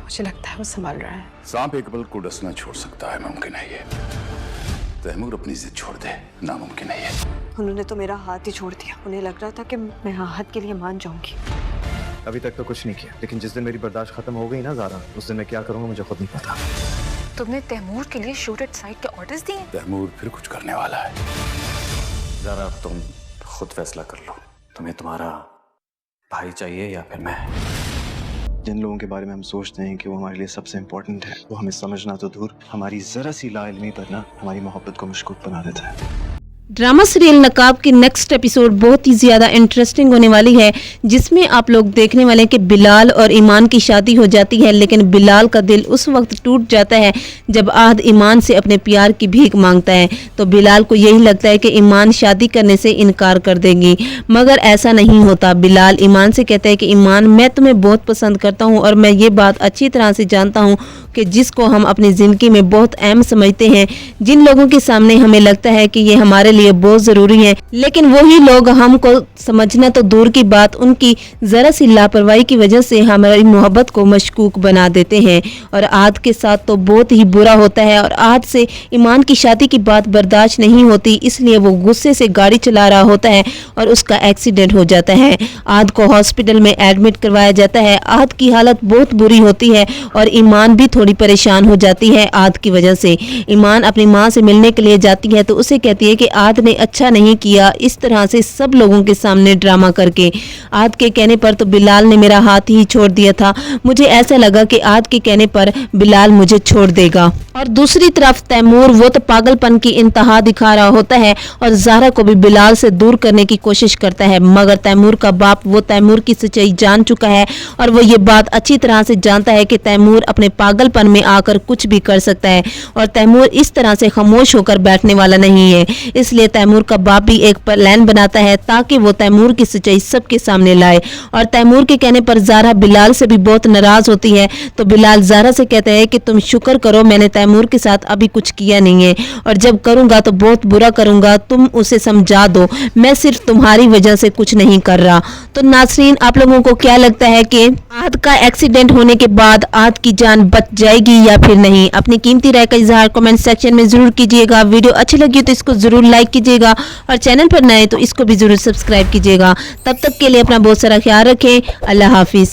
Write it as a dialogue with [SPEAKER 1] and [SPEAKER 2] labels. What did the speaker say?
[SPEAKER 1] मुझे लगता है वो संभाल रहा है।
[SPEAKER 2] सांप एक पल को डसना छोड़ सकता है, मुमकिन है ये। तैमूर अपनी जिद छोड़ दे, नामुमकिन है ये।
[SPEAKER 1] उन्होंने तो मेरा हाथ ही छोड़ दिया। उन्हें लग रहा था कि मैं आहत के लिए मान जाऊंगी।
[SPEAKER 3] अभी तक तो कुछ नहीं किया, लेकिन जिस दिन मेरी बर्दाश्त खत्म हो गई ना ज़ारा, उस दिन मैं क्या करूंगा मुझे खुद नहीं पता।
[SPEAKER 1] तुमने तैमूर के लिए शूट एट साइट के ऑर्डर्स दिए?
[SPEAKER 2] तैमूर फिर कुछ करने वाला है।
[SPEAKER 3] ज़ारा अब तुम खुद फैसला कर लो, तुम्हें तुम्हारा भाई चाहिए या फिर मैं। जिन लोगों के बारे में हम सोचते हैं कि वो हमारे लिए सबसे इम्पोर्टेंट है, वो हमें समझना तो दूर, हमारी जरा सी लाइल्मी पर ना हमारी मोहब्बत को मशकूक बना देता है।
[SPEAKER 4] ड्रामा सीरियल नकाब की नेक्स्ट एपिसोड बहुत ही ज़्यादा इंटरेस्टिंग होने वाली है, जिसमें आप लोग देखने वाले हैं कि बिलाल और ईमान की शादी हो जाती है, लेकिन बिलाल का दिल उस वक्त टूट जाता है जब आहद ईमान से अपने प्यार की भीख मांगता है। तो बिलाल को यही लगता है कि ईमान शादी करने से इनकार कर देंगी, मगर ऐसा नहीं होता। बिलाल ईमान से कहता है कि ईमान, मैं तुम्हें बहुत पसंद करता हूँ और मैं ये बात अच्छी तरह से जानता हूँ कि जिसको हम अपनी ज़िंदगी में बहुत अहम समझते हैं, जिन लोगों के सामने हमें लगता है कि ये हमारे लिए बहुत ज़रूरी है, लेकिन वही लोग हमको समझना तो दूर की बात, उनकी ज़रा सी लापरवाही की वजह से हमारी मोहब्बत को मशकूक बना देते हैं। और आहद के साथ तो बहुत ही बुरा होता है और आहद से ईमान की शादी की बात बर्दाश्त नहीं होती, इसलिए वो गुस्से से गाड़ी चला रहा होता है और उसका एक्सीडेंट हो जाता है। आहद को हॉस्पिटल में एडमिट करवाया जाता है। आहद की हालत बहुत बुरी होती है और ईमान भी थोड़ी परेशान हो जाती है आहद की वजह से। ईमान अपनी माँ से मिलने के लिए जाती है तो उसे कहती है कि आहद ने अच्छा नहीं किया इस तरह से सब लोगों के सामने ड्रामा करके। आहद के कहने पर तो बिलाल ने मेरा हाथ ही छोड़ दिया था, मुझे ऐसा लगा कि आहद के कहने पर बिलाल मुझे छोड़ देगा। और दूसरी तरफ तैमूर, वो तो पागलपन की इंतहा दिखा रहा होता है और ज़ारा को भी बिलाल से दूर करने की कोशिश करता है, मगर तैमूर का बाप, वो तैमूर की सच्चाई जान चुका है और वो ये बात अच्छी तरह से जानता है कि तैमूर अपने पागलपन में आकर कुछ भी कर सकता है और तैमूर इस तरह से खामोश होकर बैठने वाला नहीं है। इसलिए तैमूर का बाप भी एक प्लान बनाता है ताकि वो तैमूर की सच्चाई सबके सामने लाए। और तैमूर के कहने पर ज़ारा बिलाल से भी बहुत नाराज होती है, तो बिलाल ज़ारा से कहता है कि तुम शुक्र करो मैंने तैमूर के साथ अभी कुछ किया नहीं है, और जब करूंगा तो बहुत बुरा करूंगा, तुम उसे समझा दो, मैं सिर्फ तुम्हारी वजह से कुछ नहीं कर रहा। तो नाज़रीन, आप लोगों को क्या लगता है कि आहद का एक्सीडेंट होने के बाद आहद की जान बच जाएगी या फिर नहीं? अपनी कीमती राय का इजहार कमेंट सेक्शन में जरूर कीजिएगा। वीडियो अच्छी लगी तो इसको जरूर लाइक कीजिएगा और चैनल पर नए तो इसको भी जरूर सब्सक्राइब कीजिएगा। तब तक के लिए अपना बहुत सारा ख्याल रखें। अल्लाह हाफिज।